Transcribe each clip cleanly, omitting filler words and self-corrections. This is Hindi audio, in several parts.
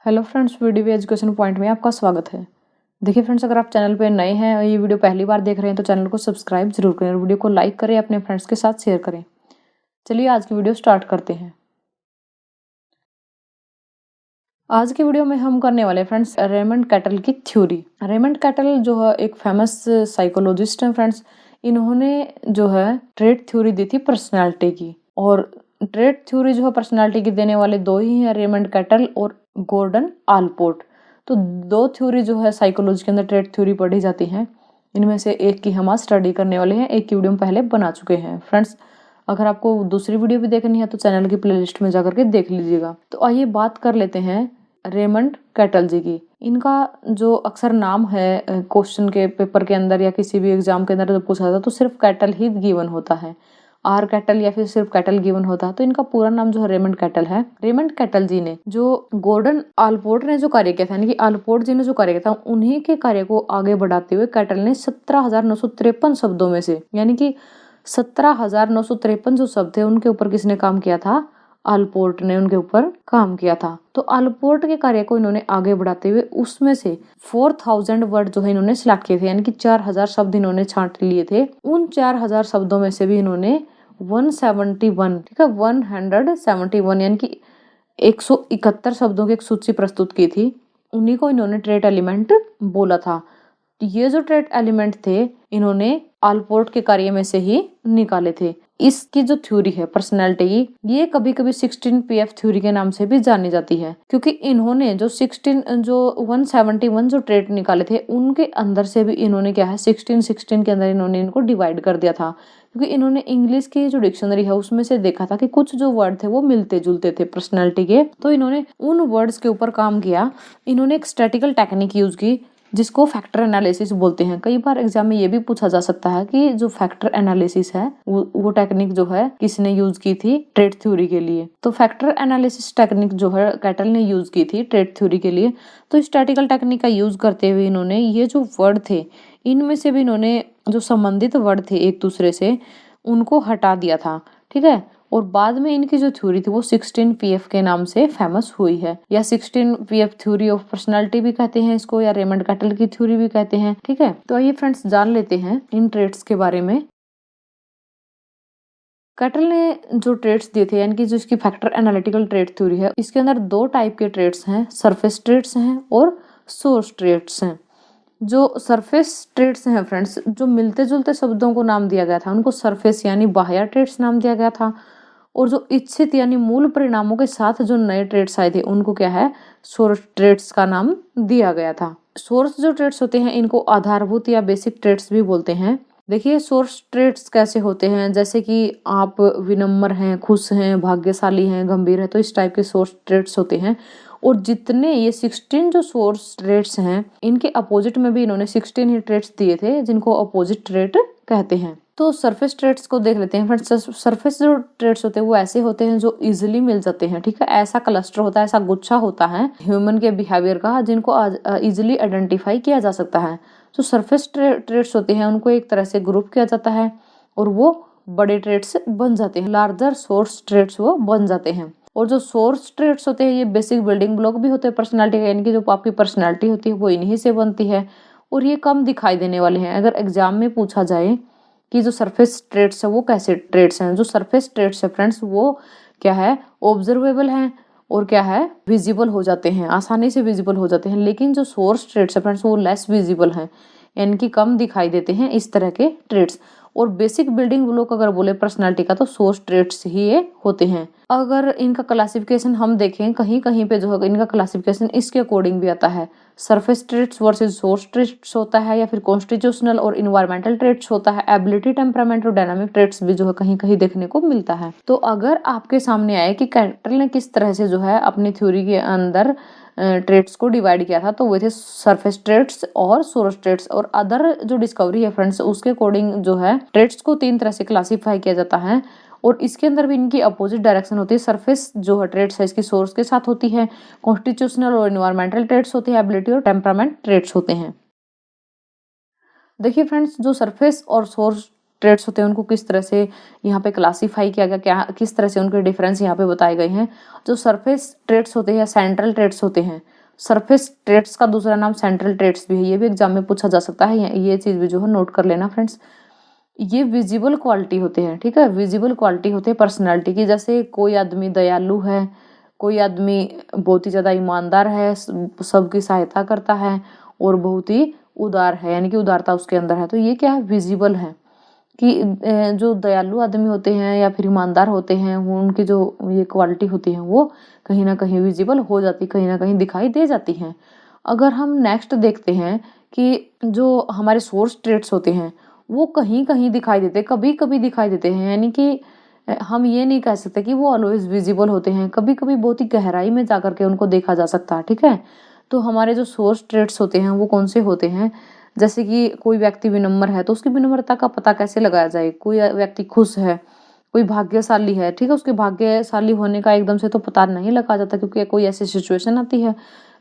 Hello friends, video education point में आपका स्वागत है। देखिए फ्रेंड्स, अगर आप चैनल पे नए हैं और ये वीडियो पहली बार देख रहे हैं तो चैनल को सब्सक्राइब जरूर करें और वीडियो को लाइक करें, अपने फ्रेंड्स के साथ शेयर करें। चलिए आज की वीडियो स्टार्ट करते हैं। आज की वीडियो में हम करने वाले फ्रेंड्स रेमंड कैटल की थ्योरी। रेमंड कैटल जो है एक फेमस साइकोलॉजिस्ट है फ्रेंड्स। इन्होंने जो है ट्रेट थ्योरी दी थी पर्सनैलिटी की, और ट्रेट थ्योरी जो है पर्सनैलिटी की देने वाले दो ही हैं, रेमंड कैटल और गॉर्डन आलपोर्ट। तो दो थ्योरी जो है साइकोलॉजी के अंदर ट्रेट थ्योरी पढ़ी जाती है, इनमें से एक की हम आज स्टडी करने वाले हैं। एक की वीडियो हम पहले बना चुके हैं फ्रेंड्स। अगर आपको दूसरी वीडियो भी देखनी है तो चैनल की प्लेलिस्ट में जाकर के देख लीजिएगा। तो आइए बात कर लेते हैं रेमंड कैटल जी की। इनका जो अक्सर नाम है क्वेश्चन के पेपर के अंदर या किसी भी एग्जाम के अंदर जब पूछा जाता है तो सिर्फ कैटल ही गिवन होता है, आर कैटल या फिर सिर्फ कैटल गिवन होता है। तो इनका पूरा नाम जो है रेमंड कैटल है। रेमंड कैटल जी ने जो गॉर्डन आलपोर्ट ने जो कार्य किया था, यानी कि आलपोर्ट जी ने जो कार्य किया था, उन्हीं के कार्य को आगे बढ़ाते हुए कैटल ने 17,953 शब्दों में से, यानी कि 17,953 जो शब्द थे उनके ऊपर किसने काम किया था? आलपोर्ट ने उनके ऊपर काम किया था। तो आलपोर्ट के कार्य को इन्होंने आगे बढ़ाते हुए उसमें से 4,000 वर्ड जो है इन्होंने सिलेक्ट किए थे, यानी कि 4,000 शब्द इन्होंने छांट लिए थे। उन 4,000 शब्दों में से भी इन्होंने 171, ठीक है, 171 यानी कि 171 शब्दों की एक सूची प्रस्तुत की थी। उन्हीं को इन्होंने ट्रेट एलिमेंट बोला था। ये जो ट्रेट एलिमेंट थे इन्होंने आलपोर्ट के कार्य में से ही निकाले थे। इसकी जो थ्योरी है पर्सनैलिटी की, ये कभी कभी 16 PF थ्योरी के नाम से भी जानी जाती है, क्योंकि इन्होंने जो 171 जो ट्रेट निकाले थे उनके अंदर से भी इन्होंने क्या है 16 के अंदर इन्होंने इनको डिवाइड कर दिया था। क्योंकि इन्होंने इंग्लिश की जो डिक्शनरी है उसमें से देखा था कि कुछ जो वर्ड थे वो मिलते जुलते थे पर्सनैलिटी के, तो इन्होंने उन वर्ड्स के ऊपर काम किया। इन्होंने एक स्टैटिकल टेक्निक यूज की जिसको फैक्टर एनालिसिस बोलते हैं। कई बार एग्जाम में ये भी पूछा जा सकता है कि जो फैक्टर एनालिसिस है वो टेक्निक जो है किसने यूज की थी ट्रेट थ्योरी के लिए। तो फैक्टर एनालिसिस टेक्निक जो है कैटल ने यूज की थी ट्रेट थ्योरी के लिए। तो स्टैटिकल टेक्निक का यूज करते हुए इन्होंने ये जो वर्ड थे इनमें से भी इन्होंने जो संबंधित वर्ड थे एक दूसरे से उनको हटा दिया था, ठीक है। और बाद में इनकी जो थ्योरी थी वो 16 PF के नाम से फेमस हुई है, या 16 PF थ्योरी ऑफ पर्सनालिटी भी कहते हैं इसको, या रेमंड कैटल की थ्योरी भी कहते हैं, ठीक है। तो आइए फ्रेंड्स जान लेते हैं इन ट्रेट्स के बारे में। कैटल ने जो ट्रेट्स दिए थे, यानी कि जो इसकी फैक्टर एनालिटिकल ट्रेट थ्योरी है, इसके अंदर दो टाइप के ट्रेट्स हैं, सरफेस ट्रेट्स हैं और सोर्स ट्रेट्स हैं। जो सरफेस ट्रेट्स हैं फ्रेंड्स, जो मिलते जुलते शब्दों को नाम दिया गया था उनको सरफेस यानी बाह्य ट्रेट्स नाम दिया गया था, और जो इच्छित यानी मूल परिणामों के साथ जो नए ट्रेट्स आए थे उनको क्या है सोर्स ट्रेट्स का नाम दिया गया था। सोर्स जो ट्रेट्स होते हैं इनको आधारभूत या बेसिक ट्रेट्स भी बोलते हैं। देखिए सोर्स ट्रेट्स कैसे होते हैं, जैसे कि आप विनम्र हैं, खुश हैं, भाग्यशाली हैं, गंभीर है, तो इस टाइप के सोर्स ट्रेट्स होते हैं। और जितने ये 16 जो सोर्स ट्रेट्स हैं इनके अपोजिट में भी इन्होंने 16 ही ट्रेट्स दिए थे जिनको अपोजिट ट्रेट कहते हैं। तो सरफेस ट्रेट्स को देख लेते हैं फ्रेंड्स। सरफेस जो ट्रेट्स होते हैं वो ऐसे होते हैं जो इजीली मिल जाते हैं, ठीक है। ऐसा क्लस्टर होता है, ऐसा गुच्छा होता है ह्यूमन के बिहेवियर का जिनको इजीली आइडेंटिफाई किया जा सकता है। जो सरफेस ट्रेट्स होते हैं उनको एक तरह से ग्रुप किया जाता है और वो बड़े ट्रेट्स बन जाते हैं, लार्जर सोर्स ट्रेट्स वो बन जाते हैं। और जो सोर्स ट्रेट्स होते हैं ये बेसिक बिल्डिंग ब्लॉक भी होते हैं पर्सनालिटी का, यानी कि जो आपकी पर्सनालिटी होती है वो इन्हीं से बनती है और ये कम दिखाई देने वाले हैं। अगर एग्जाम में पूछा जाए कि जो सरफेस ट्रेट्स है वो कैसे ट्रेट्स हैं, जो सरफेस ट्रेट्स है फ्रेंड्स वो क्या है ऑब्जर्वेबल हैं और क्या है विजिबल हो जाते हैं, आसानी से विजिबल हो जाते हैं। लेकिन जो सोर्स ट्रेट्स है फ्रेंड्स वो लेस विजिबल हैं, यानी कि कम दिखाई देते हैं इस तरह के ट्रेट्स। और बेसिक बिल्डिंग ब्लॉक अगर बोले पर्सनालिटी का तो सोर्स ट्रेट्स ही ये होते हैं। अगर इनका क्लासिफिकेशन हम देखें कहीं कहीं पे जो है इनका क्लासिफिकेशन इसके अकॉर्डिंग भी आता है, surface traits versus source traits होता है, या फिर कॉन्स्टिट्यूशनल और इन्वायरमेंटल ट्रेट्स होता है, एबिलिटी, टेम्परामेंट और डायनामिक ट्रेट्स भी जो है कहीं कहीं देखने को मिलता है। तो अगर आपके सामने आए कि कैटल ने किस तरह से जो है अपनी थ्योरी के अंदर ट्रेट्स को डिवाइड किया था, तो वो थे सरफेस ट्रेट्स और सोर्स ट्रेट्स। और अदर जो डिस्कवरी है फ्रेंड्स उसके अकॉर्डिंग जो है ट्रेट्स को 3 तरह से क्लासिफाई किया जाता है और इसके अंदर भी इनकी अपोजिट डायरेक्शन होती है। सरफेस जो है ट्रेट्स है इसकी सोर्स के साथ होती है, कॉन्स्टिट्यूशनल और इन्वायरमेंटल ट्रेट्स होती है, एबिलिटी और टेम्परामेंट ट्रेट्स होते हैं। देखिए फ्रेंड्स जो सरफेस और सोर्स ट्रेड्स होते हैं उनको किस तरह से यहाँ पे क्लासीफाई किया गया, क्या किस तरह से उनके डिफरेंस यहाँ पे बताए गए हैं। जो सरफेस ट्रेड्स होते हैं या सेंट्रल ट्रेड्स होते हैं, सरफेस ट्रेड्स का दूसरा नाम सेंट्रल ट्रेड्स भी है, ये भी एग्जाम में पूछा जा सकता है, ये चीज़ भी जो है नोट कर लेना फ्रेंड्स। ये विजिबल क्वालिटी होते हैं, ठीक है, विजिबल क्वालिटी होते हैं पर्सनालिटी की। जैसे कोई आदमी दयालु है, कोई आदमी बहुत ही ज़्यादा ईमानदार है, सबकी सहायता करता है और बहुत ही उदार है, यानी कि उदारता उसके अंदर है, तो ये क्या है, विजिबल है। कि जो दयालु आदमी होते हैं या फिर ईमानदार होते हैं, वो उनकी जो ये क्वालिटी होती है वो कहीं ना कहीं विजिबल हो जाती, कहीं ना कहीं दिखाई दे जाती है। अगर हम नेक्स्ट देखते हैं कि जो हमारे सोर्स ट्रेट्स होते हैं वो कहीं कहीं दिखाई देते, कभी कभी दिखाई देते हैं, यानी कि हम ये नहीं कह सकते कि वो ऑलवेज विजिबल होते हैं, कभी कभी बहुत ही गहराई में जाकर के उनको देखा जा सकता है, ठीक है। तो हमारे जो सोर्स ट्रेट्स होते हैं वो कौन से होते हैं, जैसे कि कोई व्यक्ति विनम्र है तो उसकी विनम्रता का पता कैसे लगाया जाए। कोई व्यक्ति खुश है, कोई भाग्यशाली है, ठीक है, उसके भाग्यशाली होने का एकदम से तो पता नहीं लगा जाता, क्योंकि कोई ऐसी सिचुएशन आती है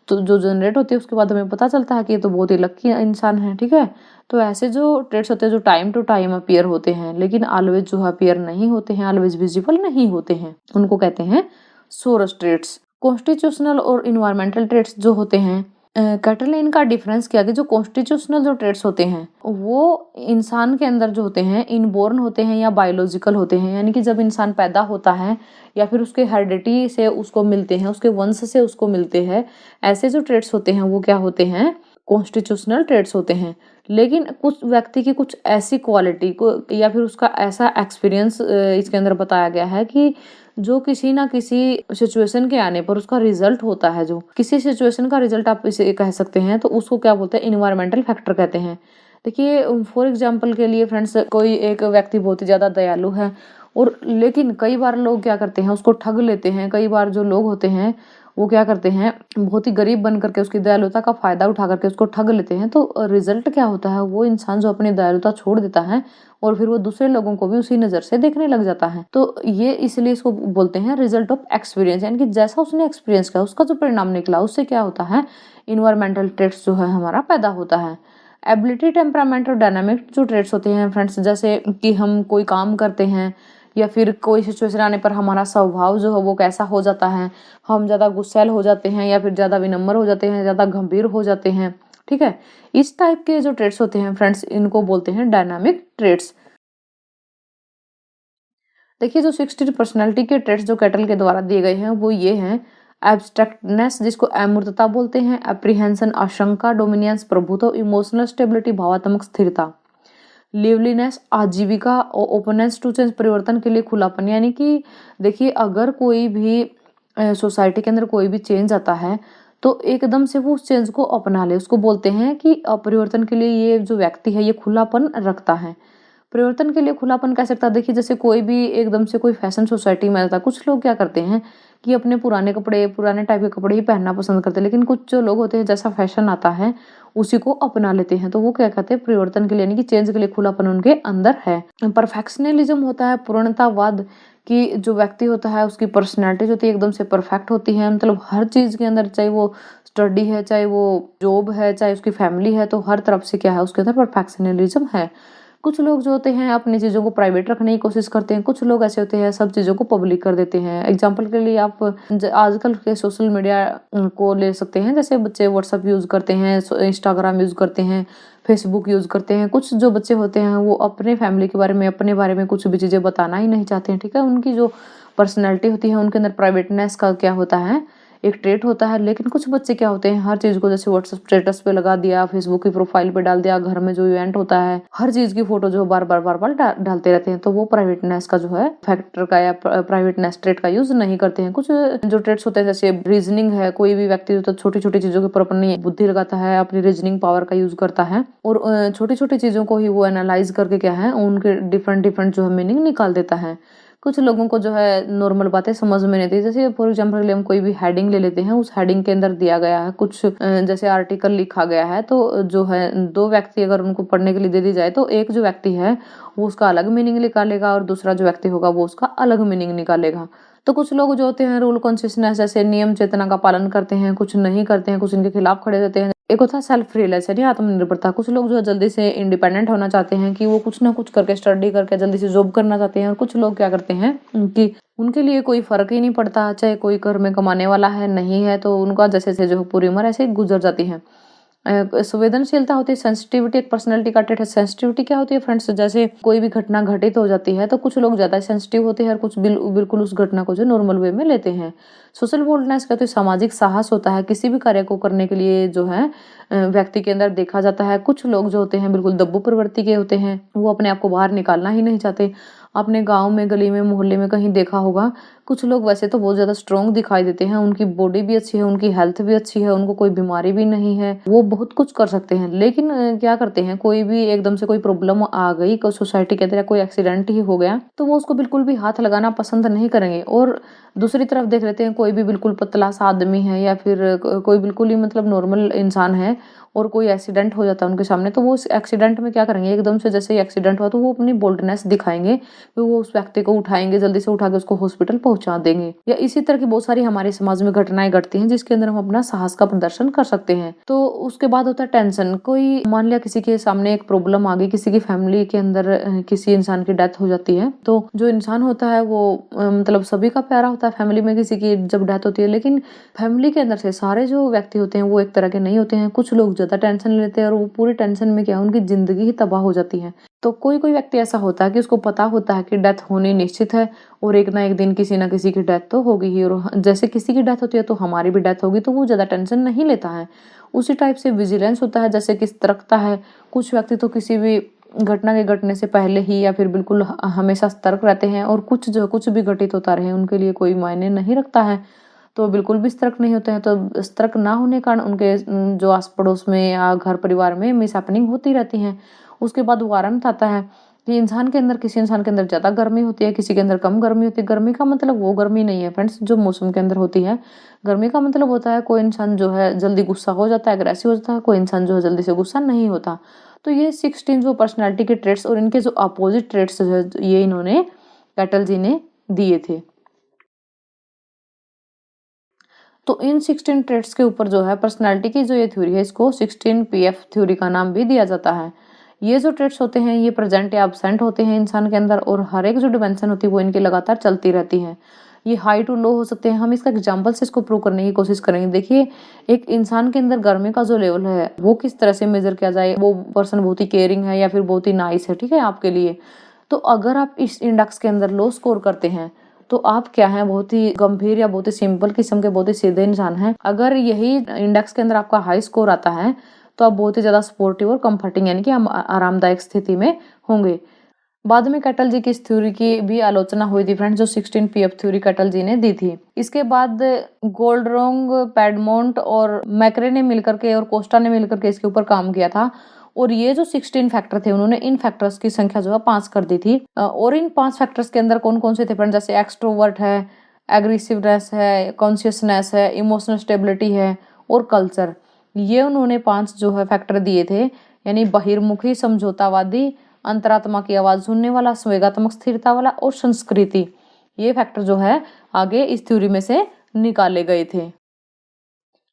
तो जो जनरेट होती है उसके बाद हमें पता चलता है कि ये तो बहुत ही लकी इंसान है, ठीक है। तो ऐसे जो ट्रेड्स होते हैं जो टाइम टू टाइम अपीयर होते हैं, लेकिन ऑलवेज जो अपीयर नहीं होते हैं, ऑलवेज विजिबल नहीं होते हैं, उनको कहते हैं सोरस ट्रेड्स। कॉन्स्टिट्यूशनल और इन्वायरमेंटल ट्रेड्स जो होते हैं, कैटरलिन का डिफरेंस किया कि जो कॉन्स्टिट्यूशनल जो ट्रेड्स होते हैं वो इंसान के अंदर जो होते हैं इनबोर्न होते हैं या बायोलॉजिकल होते हैं, यानी कि जब इंसान पैदा होता है या फिर उसके हेरिडिटी से उसको मिलते हैं, उसके वंश से उसको मिलते हैं, ऐसे जो ट्रेड्स होते हैं वो क्या होते हैं, कॉन्स्टिट्यूशनल ट्रेड्स होते हैं। लेकिन कुछ व्यक्ति की कुछ ऐसी क्वालिटी को या फिर उसका ऐसा एक्सपीरियंस इसके अंदर बताया गया है कि जो किसी ना किसी सिचुएशन के आने पर उसका रिजल्ट होता है, जो किसी सिचुएशन का रिजल्ट आप इसे कह सकते हैं, तो उसको क्या बोलते हैं, इन्वायरमेंटल फैक्टर कहते हैं। देखिए फॉर एग्जांपल के लिए फ्रेंड्स, कोई एक व्यक्ति बहुत ही ज़्यादा दयालु है और लेकिन कई बार लोग क्या करते हैं उसको ठग लेते हैं। कई बार जो लोग होते हैं वो क्या करते हैं, बहुत ही गरीब बन करके उसकी दयालुता का फायदा उठा करके उसको ठग लेते हैं। तो रिजल्ट क्या होता है, वो इंसान जो अपनी दयालुता छोड़ देता है और फिर वो दूसरे लोगों को भी उसी नज़र से देखने लग जाता है। तो ये इसलिए इसको बोलते हैं रिजल्ट ऑफ एक्सपीरियंस, यानी कि जैसा उसने एक्सपीरियंस किया उसका जो परिणाम निकला उससे क्या होता है, इन्वायरमेंटल ट्रेट्स जो है हमारा पैदा होता है। एबिलिटी, टेम्परामेंट और डायनामिक जो ट्रेट्स होते हैं फ्रेंड्स, जैसे कि हम कोई काम करते हैं या फिर कोई सिचुएशन आने पर हमारा स्वभाव जो है वो कैसा हो जाता है, हम ज़्यादा गुस्सैल हो जाते हैं या फिर ज़्यादा विनम्र हो जाते हैं, ज़्यादा गंभीर हो जाते हैं, ठीक है। इस टाइप के जो ट्रेट्स होते हैं फ्रेंड्स इनको बोलते हैं डायनामिक ट्रेट्स। देखिए जो 60 पर्सनैलिटी के ट्रेट्स जो कैटल के द्वारा दिए गए हैं वो ये हैं, एब्स्ट्रैक्टनेस जिसको अमूर्तता बोलते हैं, एप्रीहेंशन आशंका, डोमिनियंस प्रभुत्व, इमोशनल स्टेबिलिटी भावात्मक स्थिरता, लिवलीनेस आजीविका, ओपननेस टू चेंज परिवर्तन के लिए खुलापन। यानी कि देखिए अगर कोई भी सोसाइटी के अंदर कोई भी चेंज आता है तो एकदम से वो उस चेंज को अपना ले, उसको बोलते हैं कि परिवर्तन के लिए ये जो व्यक्ति है ये खुलापन रखता है। परिवर्तन के लिए खुलापन कह सकता है, देखिए जैसे कोई भी एकदम से कोई फैशन सोसाइटी में आता है, कुछ लोग क्या करते हैं कि अपने पुराने कपड़े, पुराने टाइप के कपड़े ही पहनना पसंद करते हैं, लेकिन कुछ जो लोग होते हैं जैसा फैशन आता है उसी को अपना लेते हैं, तो वो क्या कहते हैं, परिवर्तन के लिए, यानी कि चेंज के लिए खुलापन उनके अंदर है। परफेक्शनलिज्म होता है पूर्णतावाद, कि जो व्यक्ति होता है उसकी पर्सनैलिटी जो होती है एकदम से परफेक्ट होती है, मतलब हर चीज़ के अंदर, चाहे वो स्टडी है, चाहे वो जॉब है, चाहे उसकी फैमिली है, तो हर तरफ से क्या है उसके अंदर परफेक्शनलिज्म है। कुछ लोग जो होते हैं अपनी चीज़ों को प्राइवेट रखने की कोशिश करते हैं, कुछ लोग ऐसे होते हैं सब चीज़ों को पब्लिक कर देते हैं। एग्जांपल के लिए आप आजकल के सोशल मीडिया को ले सकते हैं, जैसे बच्चे व्हाट्सएप यूज़ करते हैं, इंस्टाग्राम यूज़ करते हैं, फेसबुक यूज़ करते हैं। कुछ जो बच्चे होते हैं वो अपने फैमिली के बारे में, अपने बारे में कुछ भी चीज़ें बताना ही नहीं चाहते हैं, ठीक है। उनकी जो पर्सनैलिटी होती है उनके अंदर प्राइवेटनेस का क्या होता है, एक ट्रेट होता है। लेकिन कुछ बच्चे क्या होते हैं हर चीज़ को जैसे व्हाट्सएप स्टेटस पे लगा दिया, फेसबुक की प्रोफाइल पे डाल दिया, घर में जो इवेंट होता है हर चीज़ की फोटो जो बार बार डालते रहते हैं, तो वो प्राइवेटनेस का जो है फैक्टर का या प्राइवेटनेस ट्रेट का यूज नहीं करते हैं। कुछ जो ट्रेट्स होते हैं जैसे रीजनिंग है, कोई भी व्यक्ति तो छोटी छोटी चीज़ों के ऊपर अपनी बुद्धि लगाता है, अपनी रीजनिंग पावर का यूज करता है और छोटी छोटी चीज़ों को ही वो एनालाइज करके क्या है उनके डिफरेंट जो है मीनिंग निकाल देता है। कुछ लोगों को जो है नॉर्मल बातें समझ में नहीं आती, जैसे फॉर एग्जांपल के लिए हम कोई भी हेडिंग ले लेते हैं, उस हेडिंग के अंदर दिया गया है कुछ जैसे आर्टिकल लिखा गया है, तो जो है दो व्यक्ति अगर उनको पढ़ने के लिए दे दी जाए तो एक जो व्यक्ति है वो उसका अलग मीनिंग निकालेगा और दूसरा जो व्यक्ति होगा वो उसका अलग मीनिंग निकालेगा। तो कुछ लोग जो होते हैं रूल कॉन्शियसनेस जैसे नियम चेतना का पालन करते हैं, कुछ नहीं करते हैं, कुछ इनके खिलाफ खड़े रहते हैं। एक होता है सेल्फ रियलाइजेशन या आत्मनिर्भरता। कुछ लोग जो है जल्दी से इंडिपेंडेंट होना चाहते हैं कि वो कुछ ना कुछ करके स्टडी करके जल्दी से जॉब करना चाहते हैं, और कुछ लोग क्या करते हैं कि उनके लिए कोई फर्क ही नहीं पड़ता, चाहे कोई घर में कमाने वाला है नहीं है, तो उनका जैसे से जो पूरी उम्र ऐसे ही गुजर जाती है। संवेदनशीलता होती है, सेंसिटिविटी एक पर्सनैलिटी का ट्रेट है। सेंसिटिविटी क्या होती है फ्रेंड्स, जैसे कोई भी घटना घटित हो जाती है तो कुछ लोग ज्यादा सेंसिटिव होते हैं और कुछ बिल्कुल उस घटना को जो नॉर्मल वे में लेते हैं। सोशल बोल्डनेस कहते हैं सामाजिक साहस होता है, किसी भी कार्य को करने के लिए जो है व्यक्ति के अंदर देखा जाता है। कुछ लोग जो होते हैं बिल्कुल दब्बू प्रवृत्ति के होते हैं, वो अपने आप को बाहर निकालना ही नहीं चाहते। अपने गांव में, गली में, मोहल्ले में कहीं देखा होगा, कुछ लोग वैसे तो बहुत ज़्यादा स्ट्रॉन्ग दिखाई देते हैं, उनकी बॉडी भी अच्छी है, उनकी हेल्थ भी अच्छी है, उनको कोई बीमारी भी नहीं है, वो बहुत कुछ कर सकते हैं। लेकिन क्या करते हैं, कोई भी एकदम से कोई प्रॉब्लम आ गई, कोई सोसाइटी के अंदर कोई एक्सीडेंट ही हो गया, तो वो उसको बिल्कुल भी हाथ लगाना पसंद नहीं करेंगे। और दूसरी तरफ देख लेते हैं, कोई भी बिल्कुल पतला सा आदमी है या फिर कोई बिल्कुल ही मतलब नॉर्मल इंसान है और कोई एक्सीडेंट हो जाता है उनके सामने, तो वो उस एक्सीडेंट में क्या करेंगे, एकदम से जैसे ही एक्सीडेंट हुआ तो वो अपनी बोल्डनेस दिखाएंगे, फिर वो उस व्यक्ति को उठाएंगे, जल्दी से उठा के उसको हॉस्पिटल पहुंचा देंगे। या इसी तरह की बहुत सारी हमारे समाज में घटनाएं घटती हैं जिसके अंदर हम अपना साहस का प्रदर्शन कर सकते हैं। तो उसके बाद होता है टेंशन। कोई मान लिया किसी के सामने एक प्रॉब्लम आ गई, किसी की फैमिली के अंदर किसी इंसान की डेथ हो जाती है, तो जो इंसान होता है वो मतलब सभी का प्यारा होता है। फैमिली में किसी की जब डेथ होती है, लेकिन फैमिली के अंदर से सारे जो व्यक्ति होते हैं वो एक तरह के नहीं होते हैं। कुछ लोग ज्यादा टेंशन लेते हैं और वो पूरी टेंशन में क्या, उनकी जिंदगी ही तबाह हो जाती है। तो कोई कोई व्यक्ति ऐसा होता है कि उसको पता होता है कि डेथ होनी निश्चित है और एक ना एक दिन किसी ना किसी की डेथ तो होगी ही, और जैसे किसी की डेथ होती है तो हमारी भी डेथ होगी, तो वो ज्यादा टेंशन नहीं लेता है। उसी टाइप से विजिलेंस होता है, जैसे कि सतर्कता है। कुछ व्यक्ति तो किसी भी घटना के घटने से पहले ही या फिर बिल्कुल हमेशा सतर्क रहते हैं, और कुछ भी घटित होता रहे उनके लिए कोई मायने नहीं रखता है, तो बिल्कुल भी सतर्क नहीं होते हैं। तो सतर्क ना होने के कारण उनके जो आस पड़ोस में या घर परिवार में मिसहैपनिंग होती रहती हैं। उसके बाद वारंट आता है कि इंसान के अंदर, किसी इंसान के अंदर ज्यादा गर्मी होती है, किसी के अंदर कम गर्मी होती है। गर्मी का मतलब वो गर्मी नहीं है फ्रेंड्स जो मौसम के अंदर होती है। गर्मी का मतलब होता है कोई इंसान जो है जल्दी गुस्सा हो जाता है, अग्रेसिव हो जाता है, कोई इंसान जो है जल्दी से गुस्सा नहीं होता। तो ये 16 जो पर्सनैलिटी के ट्रेट्स और इनके जो अपोजिट ट्रेट्स है, ये इन्होंने कैटल जी ने दिए थे। तो इन 16 ट्रेट्स के ऊपर जो है पर्सनालिटी की जो ये थ्योरी है, इसको 16 PF थ्योरी का नाम भी दिया जाता है। ये जो ट्रेट्स होते हैं ये प्रेजेंट या एब्सेंट होते हैं इंसान के अंदर, और हर एक जो डिमेंशन होती है वो इनकी लगातार चलती रहती है। ये हाई टू लो हो सकते हैं। हम इसका एग्जाम्पल से इसको प्रूव करने की कोशिश करेंगे। देखिए, एक इंसान के अंदर गर्मी का जो लेवल है वो किस तरह से मेजर किया जाए, वो पर्सन बहुत ही केयरिंग है या फिर बहुत ही नाइस है, ठीक है, आपके लिए। तो अगर आप इस इंडेक्स के अंदर लो स्कोर करते हैं तो आप क्या है, बहुत ही गंभीर या बहुत ही सिंपल किस्म के, बहुत ही सीधे इंसान हैं। अगर यही इंडेक्स के अंदर आपका हाई स्कोर आता है तो आप बहुत ही ज्यादा सपोर्टिव और कंफर्टिंग यानी कि हम आरामदायक स्थिति में होंगे। बाद में कैटल जी की इस थ्योरी की भी आलोचना हुई थी फ्रेंड्स, जो 16 PF थ्योरी कैटल जी ने दी थी। इसके बाद गोल्डरोंग, पैडमोंट और मैक्रे ने मिलकर के और कोस्टा ने मिलकर के इसके ऊपर काम किया था, और ये जो 16 फैक्टर थे उन्होंने इन फैक्टर्स की संख्या जो है 5 कर दी थी। और इन 5 फैक्टर्स के अंदर कौन कौन से थे फ्रेंड्स, जैसे एक्सट्रोवर्ट है, एग्रेसिवनेस है, कॉन्शियसनेस है, इमोशनल स्टेबिलिटी है और कल्चर। ये उन्होंने 5 जो है फैक्टर दिए थे, यानी बहिर्मुखी, समझौतावादी, अंतरात्मा की आवाज सुनने वाला, संवेगात्मक स्थिरता वाला और संस्कृति। ये फैक्टर जो है आगे इस थ्योरी में से निकाले गए थे।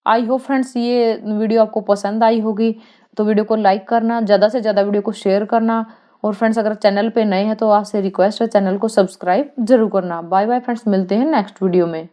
आई होप फ्रेंड्स ये वीडियो आपको पसंद आई होगी, तो वीडियो को लाइक करना, ज़्यादा से ज़्यादा वीडियो को शेयर करना, और फ्रेंड्स अगर चैनल पे नए हैं तो आपसे रिक्वेस्ट है चैनल को सब्सक्राइब जरूर करना। बाय बाय फ्रेंड्स, मिलते हैं नेक्स्ट वीडियो में।